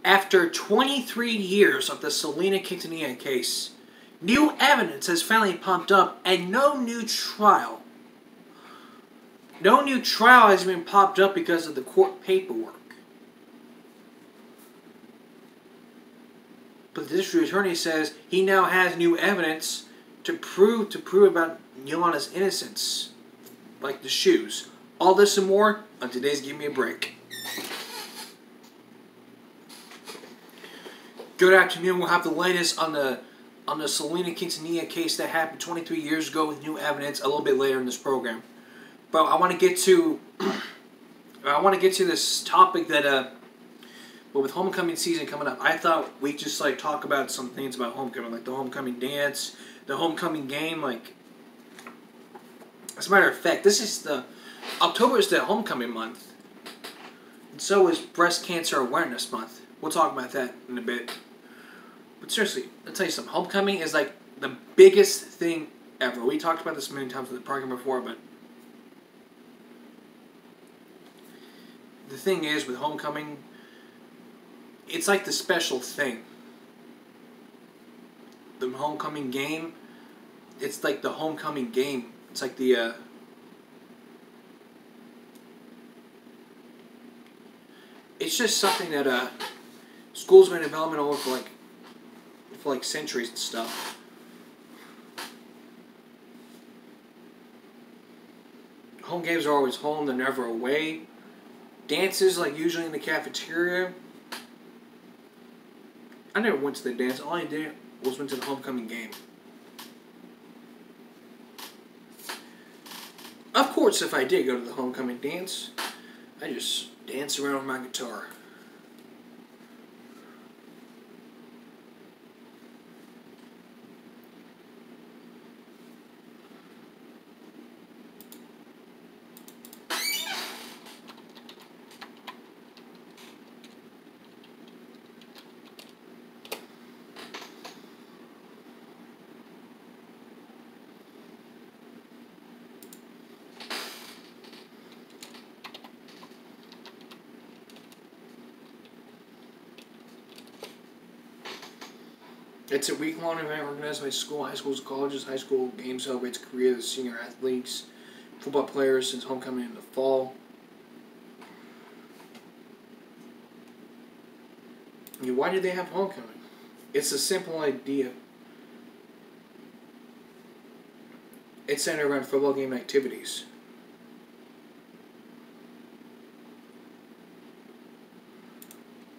After 23 years of the Selena Quintanilla case, new evidence has finally popped up and no new trial. No new trial has been popped up because of the court paperwork. But the district attorney says he now has new evidence to prove about Yolana's innocence. Like the shoes. All this and more on today's Give Me a Break. Good afternoon. We'll have the latest on the Selena Quintanilla case that happened 23 years ago with new evidence a little bit later in this program. But I want to get to this topic that well, with homecoming season coming up, I thought we'd just talk about some things about homecoming, like the homecoming dance, the homecoming game. Like, as a matter of fact, October is the homecoming month, and so is Breast Cancer Awareness Month. We'll talk about that in a bit. But seriously, I'll tell you something. Homecoming is like the biggest thing ever. We talked about this many times in the program before, but the thing is with homecoming, it's like the special thing. The homecoming game, it's like the homecoming game. It's like the it's just something that schools have been developing over for centuries and stuff. Home games are always home, they're never away. Dances, usually in the cafeteria. I never went to the dance. All I did was went to the homecoming game. Of course, if I did go to the homecoming dance, I just danced around with my guitar. It's a week-long event organized by high schools, colleges. High school game celebrates the career of the senior athletes, football players since homecoming in the fall. Why do they have homecoming? It's a simple idea. It's centered around football game activities.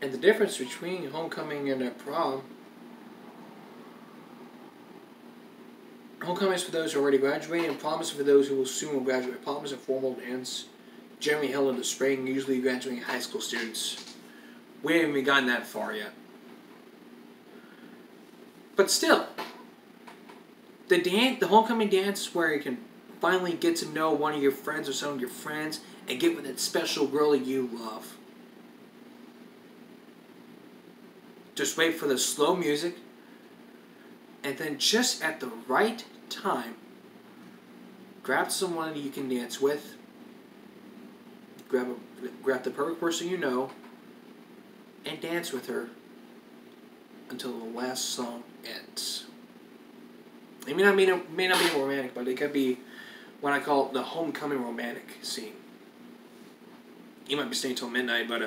And the difference between homecoming and a prom, homecoming is for those who already graduated, and prom is for those who will soon graduate. Prom is a formal dance, generally held in the spring, usually graduating high school students. We haven't even gotten that far yet. But still, the homecoming dance is where you can finally get to know one of your friends or some of your friends and get with that special girl that you love. Just wait for the slow music, and then just at the right time, grab someone that you can dance with, grab the perfect person you know, and dance with her until the last song ends. It may not be romantic, but it could be what I call the homecoming romantic scene. You might be staying till midnight, but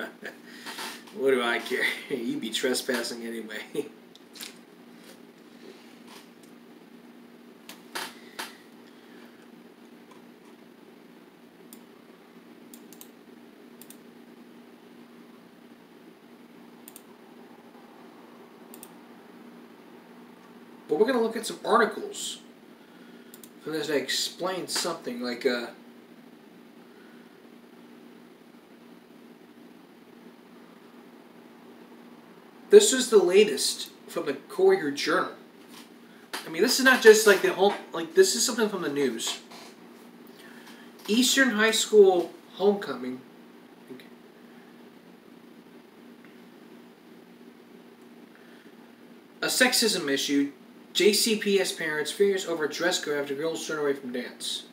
what do I care? You'd be trespassing anyway. But we're going to look at some articles from this that explain something like this is the latest from the Courier Journal. I mean, this is not just this is something from the news. Eastern High School homecoming. A sexism issue. JCPS parents furious over dress code after girls turn away from dance.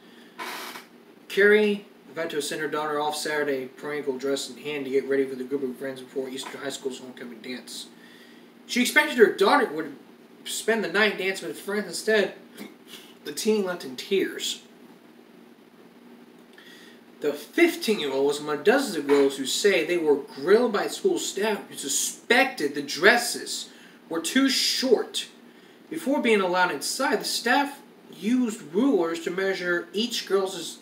Carrie Vento sent her daughter off Saturday, pre-ankle dress in hand, to get ready for the group of friends before Eastern High School's homecoming dance. She expected her daughter would spend the night dancing with friends. Instead, the teen left in tears. The 15-year-old was among dozens of girls who say they were grilled by school staff who suspected the dresses were too short. Before being allowed inside, the staff used rulers to measure each girl's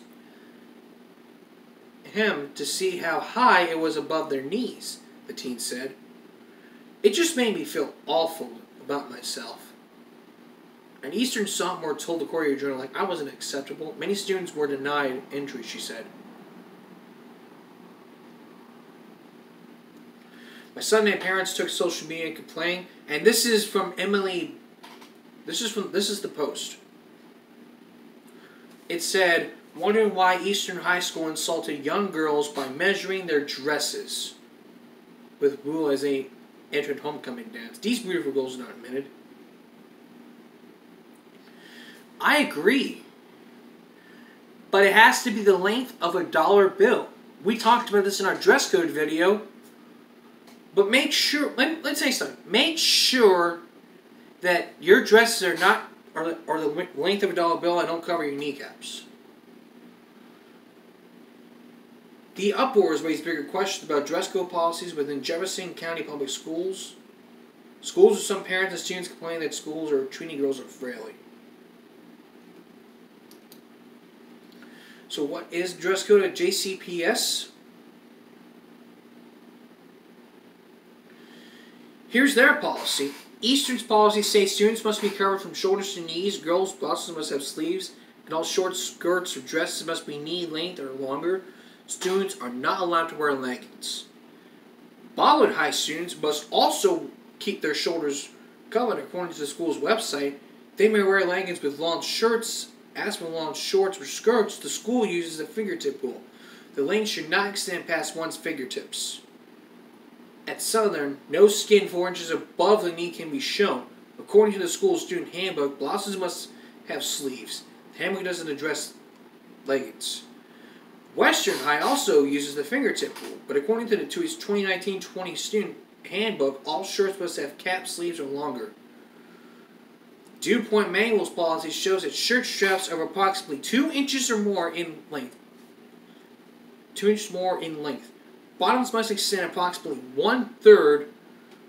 hem to see how high it was above their knees, the teen said. It just made me feel awful about myself. An Eastern sophomore told the Courier-Journal, like, I wasn't acceptable. Many students were denied entry, she said. My Sunday parents took social media and complained, and this is from Emily. This is the post. It said, wondering why Eastern High School insulted young girls by measuring their dresses with rule as they entered homecoming dance. These beautiful girls are not admitted. I agree. But it has to be the length of a dollar bill. We talked about this in our dress code video. But make sure, let's say something. Make sure that your dresses are not, or the length of a dollar bill and don't cover your kneecaps. The uproars raised bigger questions about dress code policies within Jefferson County Public Schools. Schools with some parents and students complain that schools are treating girls unfairly. So what is dress code at JCPS? Here's their policy. Eastern's policy says students must be covered from shoulders to knees, girls' blouses must have sleeves, and all short skirts or dresses must be knee length or longer. Students are not allowed to wear leggings. Bollywood High students must also keep their shoulders covered. According to the school's website, they may wear leggings with long shirts. As for long shorts or skirts, the school uses a fingertip rule. The length should not extend past one's fingertips. At Southern, no skin 4 inches above the knee can be shown. According to the school's student handbook, blouses must have sleeves. The handbook doesn't address leggings. Western High also uses the fingertip rule, but according to its 2019-20 student handbook, all shirts must have cap sleeves or longer. Dew Point Manual's policy shows that shirt straps are approximately 2 inches or more in length. 2 inches more in length. Bottoms must extend approximately 1/3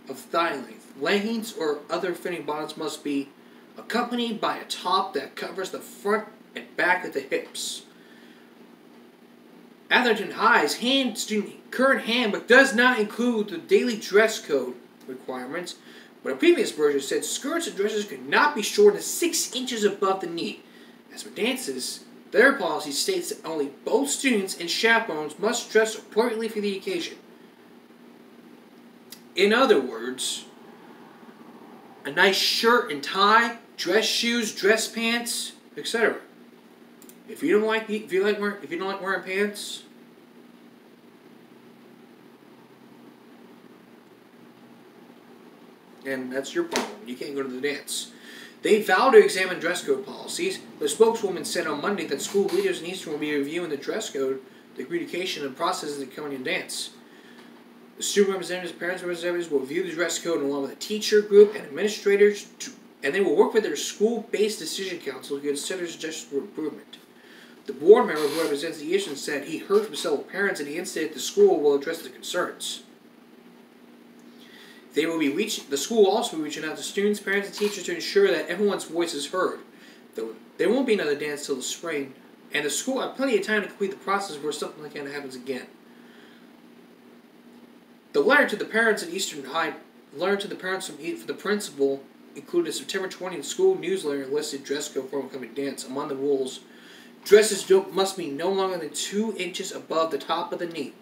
of thigh length. Leggings or other fitting bottoms must be accompanied by a top that covers the front and back of the hips. Atherton High's current handbook does not include the daily dress code requirements, but a previous version said skirts and dresses could not be shorter than 6 inches above the knee. As for dances, their policy states that only both students and chaperones must dress appropriately for the occasion. In other words, a nice shirt and tie, dress shoes, dress pants, etc. If you don't like wearing pants, and that's your problem. You can't go to the dance. They vowed to examine dress code policies. The spokeswoman said on Monday that school leaders in Eastern will be reviewing the dress code, the communication, and processes of the coming dance. The student representatives and parents representatives will review the dress code along with a teacher group and administrators, and they will work with their school-based decision council to consider suggestions for improvement. The board member who represents the Eastern said he heard from several parents and he indicated the school will address the concerns. The school will also be reaching out to students, parents, and teachers to ensure that everyone's voice is heard. There won't be another dance till the spring, and the school will have plenty of time to complete the process before something like that happens again. The letter to the parents at Eastern High, for the principal, included a September 20th school newsletter listed dress code for homecoming dance. Among the rules, dresses must be no longer than 2 inches above the top of the knee.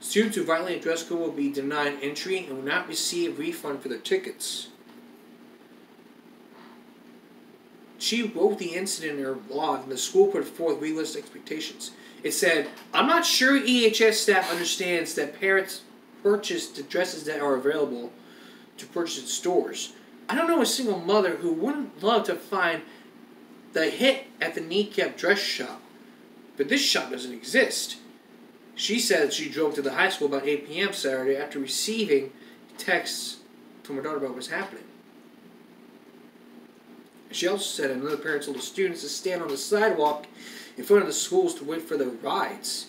Students who violate a dress code will be denied entry and will not receive a refund for their tickets. She wrote the incident in her blog, and the school put forth realistic expectations. It said, I'm not sure EHS staff understands that parents purchase the dresses that are available to purchase in stores. I don't know a single mother who wouldn't love to find the hit at the kneecap dress shop. But this shop doesn't exist. She said she drove to the high school about 8 p.m. Saturday after receiving texts from her daughter about what was happening. She also said another parent told the students to stand on the sidewalk in front of the schools to wait for their rides.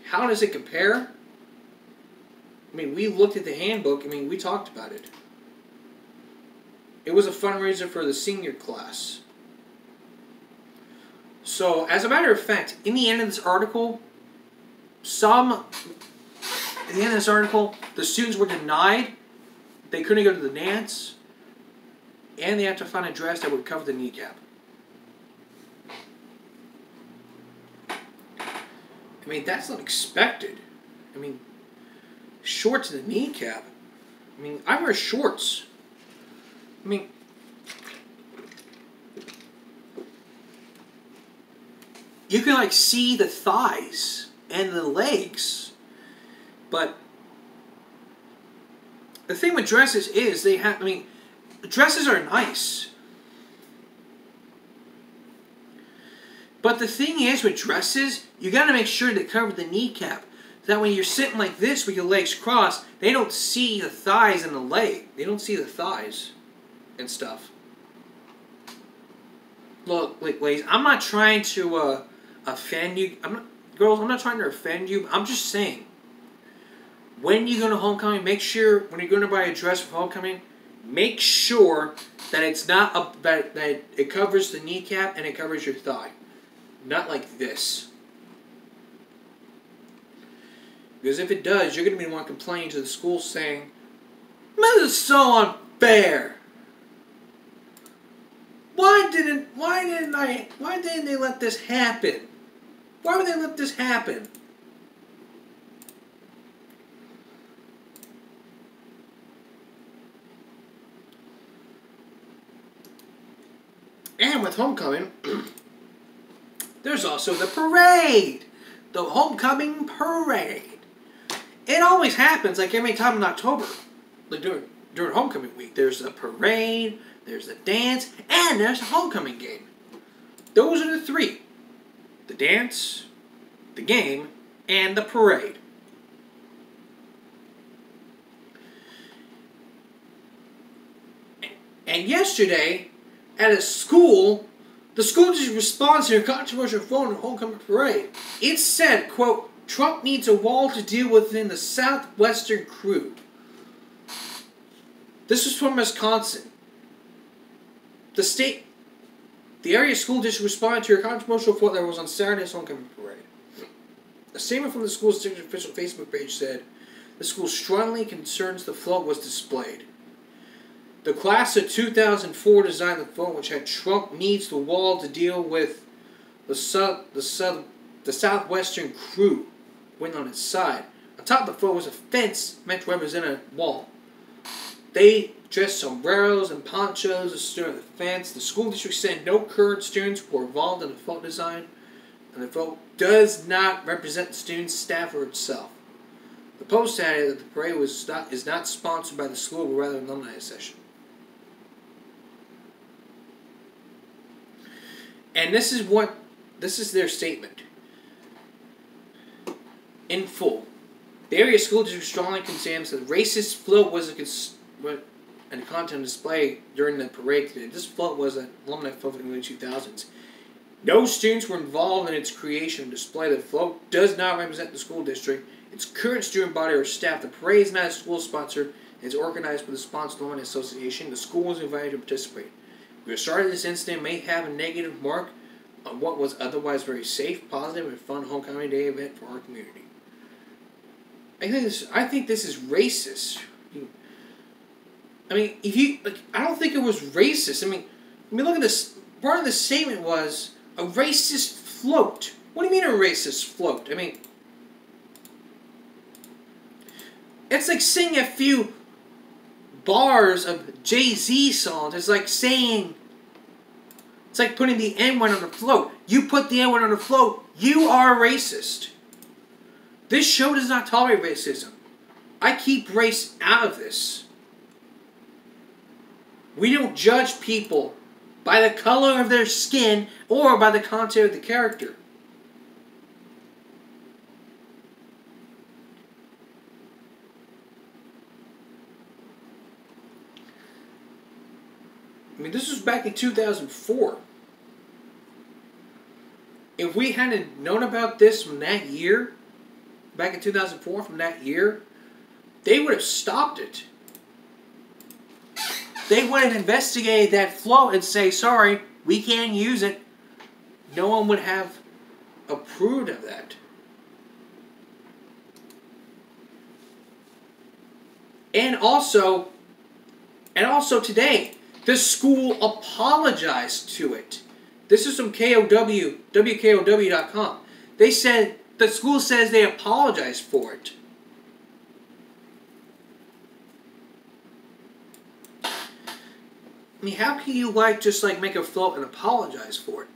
How does it compare? I mean, we looked at the handbook. I mean, we talked about it. It was a fundraiser for the senior class. So, as a matter of fact, in the end of this article, the students were denied. They couldn't go to the dance. And they had to find a dress that would cover the kneecap. I mean, that's unexpected. I mean, shorts to the kneecap. I mean, I wear shorts. I mean, you can like see the thighs and the legs. But the thing with dresses is they have, I mean, dresses are nice. But the thing is with dresses, you got to make sure they cover the kneecap. So that when you're sitting like this with your legs crossed, they don't see the thighs and the leg. They don't see the thighs and stuff. Look, ladies, I'm not trying to offend you. Girls, I'm not trying to offend you. I'm just saying, when you go to homecoming, make sure when you're going to buy a dress for homecoming, make sure that it's not that it covers the kneecap and it covers your thigh. Not like this. Because if it does, you're going to be the one complaining to the school saying, "This is so unfair. Why didn't they let this happen? Why would they let this happen?" And with homecoming, there's also the parade. The homecoming parade. It always happens like every time in October. Like during homecoming week. There's a parade, there's a dance, and there's a homecoming game. Those are the three. The dance, the game, and the parade. And yesterday, at a school, the school district responds to a controversial phone and homecoming parade. It said, quote, "Trump needs a wall to deal with in the southwestern crew." This was from Wisconsin. The area school district responded to a controversial phone that was on Saturday's homecoming parade. A statement from the school district's official Facebook page said, "The school strongly concerns the float was displayed. The class of 2004 designed the phone, which had Trump needs the wall to deal with the southwestern crew went on its side. On top of the phone was a fence meant to represent a wall. They dressed sombreros and ponchos to stir the fence. The school district said no current students were involved in the phone design, and the phone does not represent the students, staff, or itself." The post added that the parade is not sponsored by the school, but rather an alumni session. And this is their statement. In full. The area school district strongly condemns that the racist float was a content display during the parade today. This float was an alumni float in the early 2000s. No students were involved in its creation and display. The float does not represent the school district, its current student body, or staff. The parade is not a school sponsored. It's organized by the Sponsored Alumni Association. The school was invited to participate. We are sorry this incident may have a negative mark on what was otherwise very safe, positive, and fun homecoming day event for our community. I think this is racist. I mean, I don't think it was racist. I mean, look at this. Part of the statement was a racist float. What do you mean a racist float? I mean, it's like singing a few bars of Jay-Z songs. It's like putting the N-word on the float. You put the N-word on the float, you are a racist. This show does not tolerate racism. I keep race out of this. We don't judge people by the color of their skin or by the content of the character. I mean, this was back in 2004. If we hadn't known about this from that year, back in 2004, from that year, they would have stopped it. They would have investigated that float and say, sorry, we can't use it. No one would have approved of that. And also today, the school apologized to it. This is from WKOW.com. They said, the school says they apologized for it. I mean, how can you just make a float and apologize for it?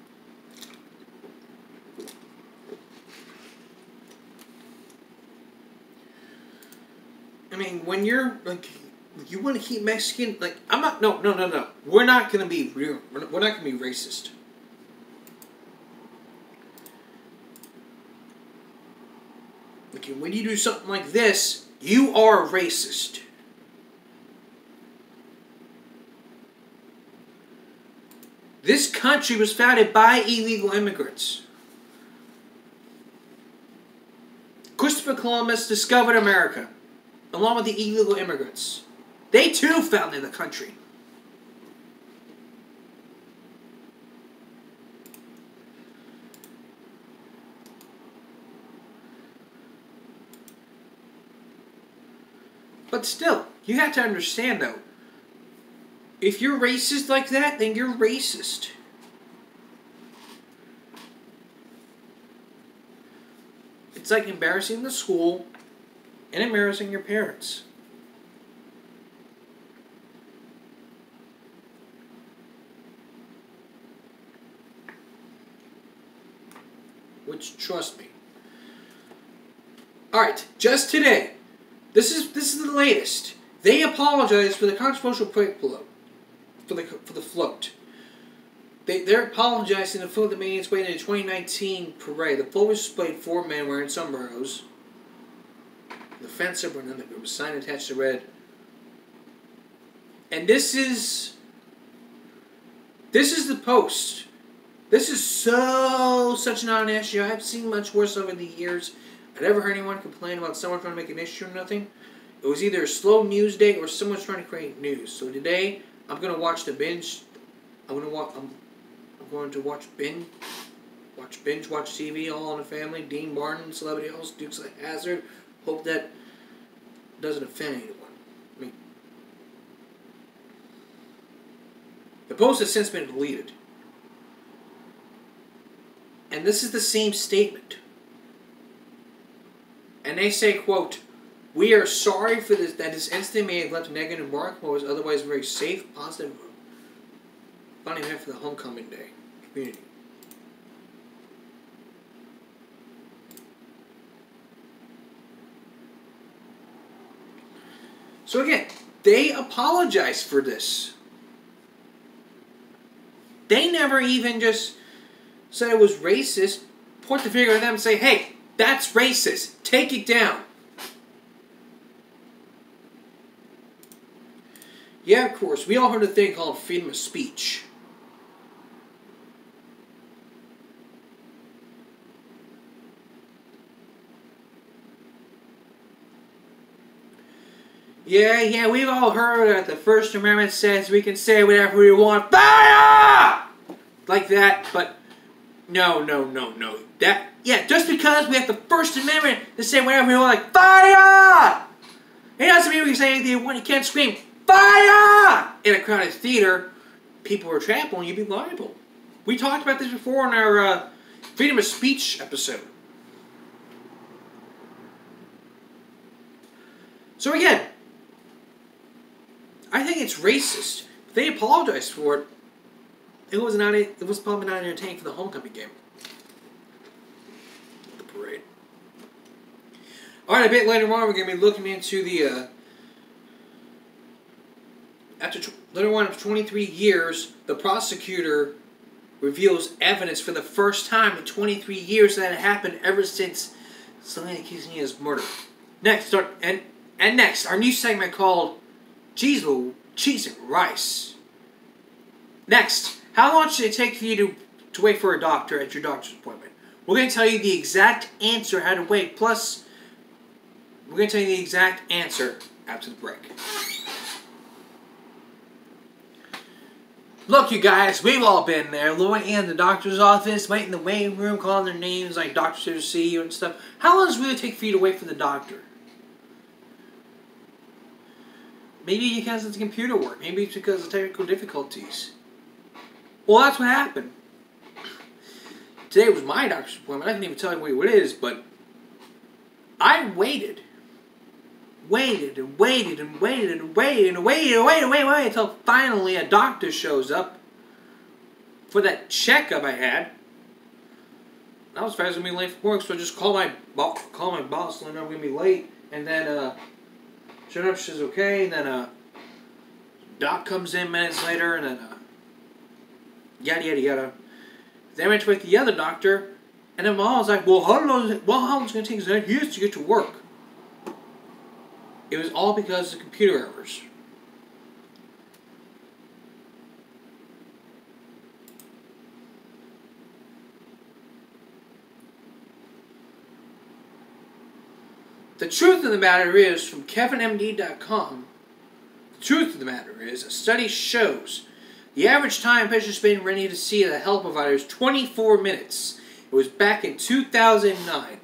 I mean, when you're you want to keep Mexican, I'm not. No. We're not gonna be real. We're not gonna be racist. Okay, when you do something like this, you are racist. This country was founded by illegal immigrants. Christopher Columbus discovered America, along with the illegal immigrants. They too founded the country. But still, you have to understand though, if you're racist like that, then you're racist. It's like embarrassing the school and embarrassing your parents. Which, trust me. Alright, just today, this is the latest. They apologized for the controversial float. For the float. They're apologizing for the float that made its way in the 2019 parade. The float was displayed 4 men wearing sombreros. The fence over another group, a sign attached to red. And this is the post. This is such not an issue. I've seen much worse over the years. I never heard anyone complain about someone trying to make an issue or nothing. It was either a slow news day or someone's trying to create news. So today, I'm gonna watch the binge. I'm going to watch TV, All in the Family, Dean Martin, Celebrity Host, Dukes of Hazzard. Hope that doesn't offend anyone. I mean, the post has since been deleted. And this is the same statement. And they say, quote, "We are sorry for this that this incident may have left a negative mark on what was otherwise a very safe, positive, fun event for the homecoming day community." So again, they apologized for this. They never even just said it was racist, point the finger at them and say, hey, that's racist. Take it down. Yeah, of course. We all heard a thing called freedom of speech. Yeah, we've all heard that the First Amendment says we can say whatever we want. Fire! Like that, but no. Just because we have the First Amendment to say whatever we want, like, fire! It doesn't mean we can say anything you want. You can't scream, fire! In a crowded theater, people are trampled and you'd be liable. We talked about this before in our freedom of speech episode. So again, I think it's racist. They apologized for it. It was probably not entertaining for the homecoming game. The parade. Alright, a bit later on, we're going to be looking into the later on, after 23 years, the prosecutor reveals evidence for the first time in 23 years that had happened ever since Selena Quintanilha's murder. Next, next, our new segment called Cheese and Rice. Next, how long should it take for you to wait for a doctor at your doctor's appointment? We're going to tell you the exact answer how to wait. Plus, we're going to tell you the exact answer after the break. Look, you guys, we've all been there. Lloyd in the doctor's office, waiting in the waiting room, calling their names like doctors here to see you and stuff. How long does it really take for you to wait for the doctor? Maybe because it's computer work. Maybe it's because of technical difficulties. Well, that's what happened. Today was my doctor's appointment. I can't even tell you what it is, but I waited until finally a doctor shows up for that checkup I had. I was afraid I was gonna be late for work, so I just called my boss, let her know I'm gonna be late, and then showed up. She's okay, and then doc comes in minutes later, and then yada yada yada. Then I went to wait the other doctor, and then mom was like, "Well, how long is it gonna take us 9 years to get to work?" It was all because of computer errors. The truth of the matter is, from KevinMD.com, the truth of the matter is, a study shows the average time patients spend ready to see a health provider is 24 minutes. It was back in 2009.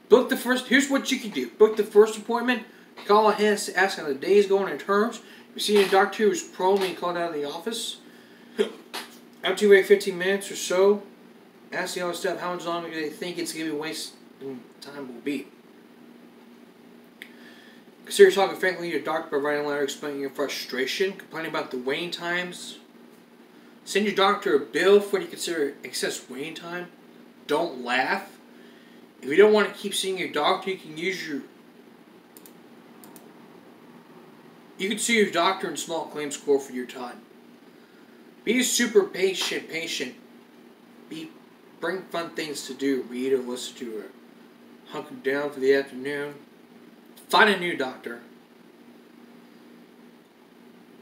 Book the first. Here's what you can do. Book the first appointment. Call ahead, ask how the day is going in terms. If you see a doctor who's prone being called out of the office, after you wait 15 minutes or so, ask the other staff how much longer they think it's going to be wasting time will be. Consider talking frankly to your doctor, providing a letter explaining your frustration, complaining about the waiting times. Send your doctor a bill for what you consider excess waiting time. Don't laugh. If you don't want to keep seeing your doctor, you can see your doctor and small claims score for your time. Be super patient. Bring fun things to do. Read or listen to or hunker down for the afternoon. Find a new doctor.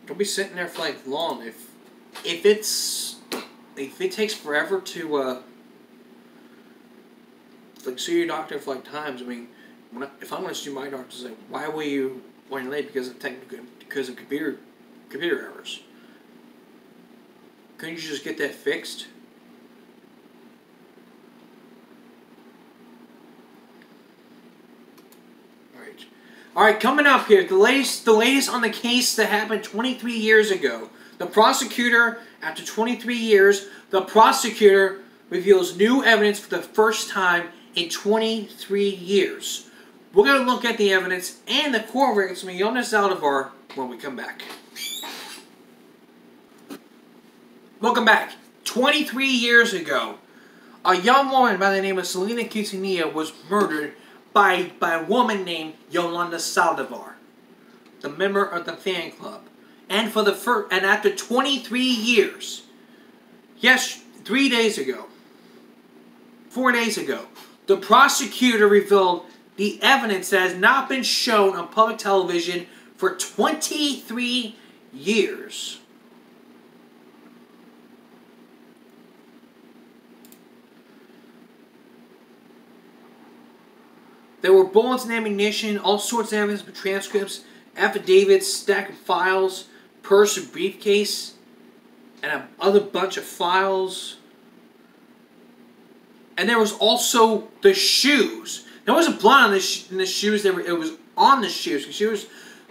Don't be sitting there for like long. If it takes forever to see your doctor for like times. I mean, if I want to see my doctor, say, why were you running late? Because of computer errors. Couldn't you just get that fixed? All right. Coming up here, the latest on the case that happened 23 years ago. The prosecutor, after 23 years, the prosecutor reveals new evidence for the first time in 23 years. We're going to look at the evidence and the court verdicts from Jonas Saldivar when we come back. Welcome back. 23 years ago, a young woman by the name of Selena Quintanilla was murdered by a woman named Yolanda Saldivar, the member of the fan club. And after 23 years, yes, 4 days ago, the prosecutor revealed the evidence that has not been shown on public television for 23 years. There were bullets and ammunition, all sorts of evidence, transcripts, affidavits, stack of files, purse and briefcase, and another bunch of files. And there was also the shoes. There wasn't blood in the shoes. It was on the shoes because she was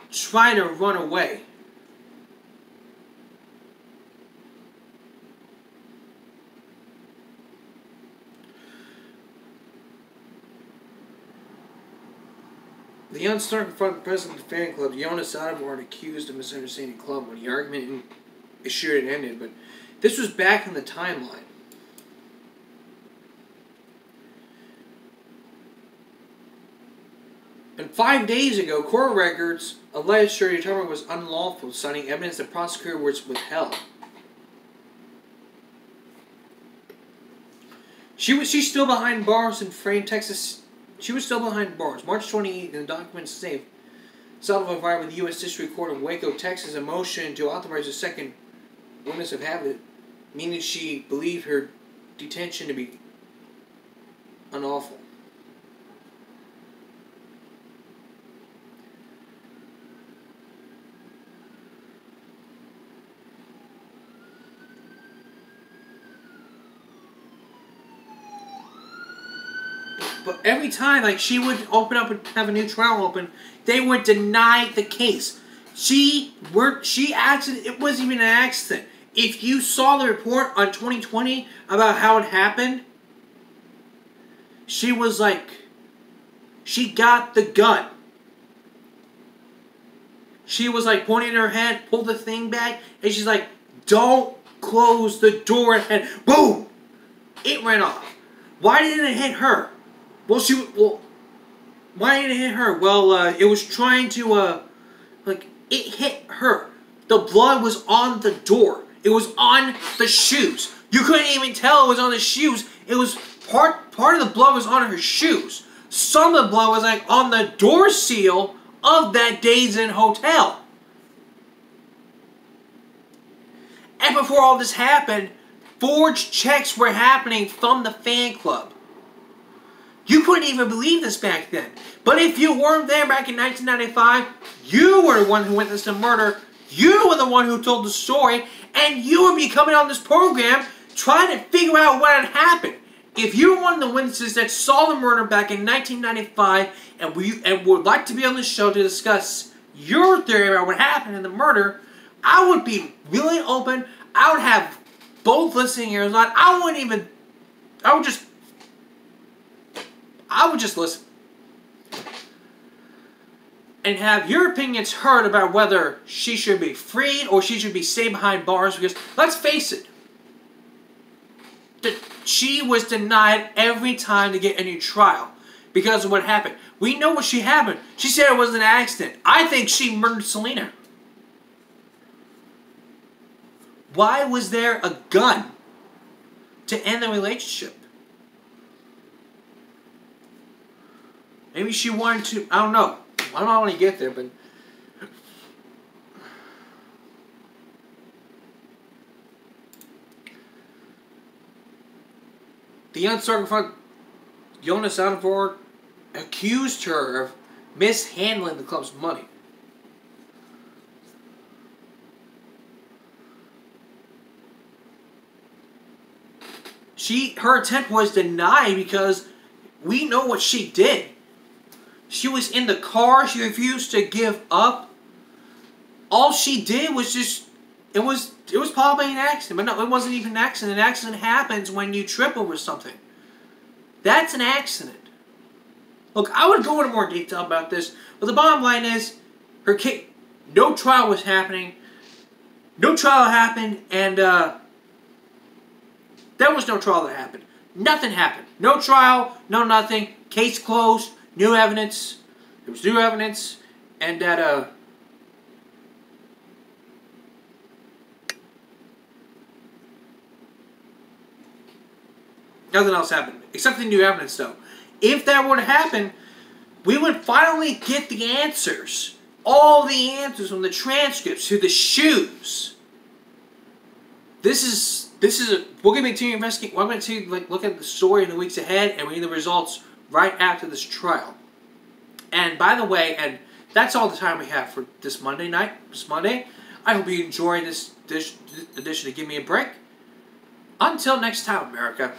trying to run away. The young star confronted the president of the fan club, Jonas Saldivar, and accused of misunderstanding the club when the argument assured it ended. But this was back in the timeline. And 5 days ago, court records alleged her determination was unlawful, citing evidence the prosecutor was withheld. She's still behind bars in Frayne, Texas. She was still behind bars. March 28th, in the documents saved, Sullivan filed with the U.S. District Court in Waco, Texas, a motion to authorize a second witness of habit, meaning she believed her detention to be unlawful. But every time, like, she would open up and have a new trial open, they would deny the case. It wasn't even an accident. If you saw the report on 2020 about how it happened, she was like, she got the gun. She was like pointing her head, pulled the thing back, and she's like, don't close the door, and boom! It ran off. Why didn't it hit her? Why did it hit her? Well, it was trying to, it hit her. The blood was on the door. It was on the shoes. You couldn't even tell it was on the shoes. It was part of the blood was on her shoes. Some of the blood was, like, on the door seal of that Days Inn hotel. And before all this happened, forged checks were happening from the fan club. You couldn't even believe this back then. But if you weren't there back in 1995, you were the one who witnessed the murder, you were the one who told the story, and you would be coming on this program trying to figure out what had happened. If you were one of the witnesses that saw the murder back in 1995 and would like to be on the show to discuss your theory about what happened in the murder, I would be really open. I would have both listening ears on. I would just listen. And have your opinions heard about whether she should be freed or she should be stayed behind bars. Because, let's face it, she was denied every time to get a new trial because of what happened. We know what she happened. She said it was an accident. I think she murdered Selena. Why was there a gun to end the relationship? Maybe she wanted to, I don't know. I don't want to get there, but the uncircumcised Jonas Advort accused her of mishandling the club's money. Her attempt was denied because we know what she did. She was in the car. She refused to give up. All she did was just, it was probably an accident. But no, it wasn't even an accident. An accident happens when you trip over something. That's an accident. Look, I would go into more detail about this. But the bottom line is, her case, no trial was happening. No trial happened. And there was no trial that happened. Nothing happened. No trial, no nothing. Case closed. New evidence. There was new evidence. And that, nothing else happened. Except the new evidence, though. If that were to happen, we would finally get the answers. All the answers from the transcripts to the shoes. We're going to continue investigating. We're going to look at the story in the weeks ahead and read the results right after this trial. And by the way, and that's all the time we have for this Monday night. This Monday. I hope you enjoyed this edition of Give Me a Break. Until next time, America.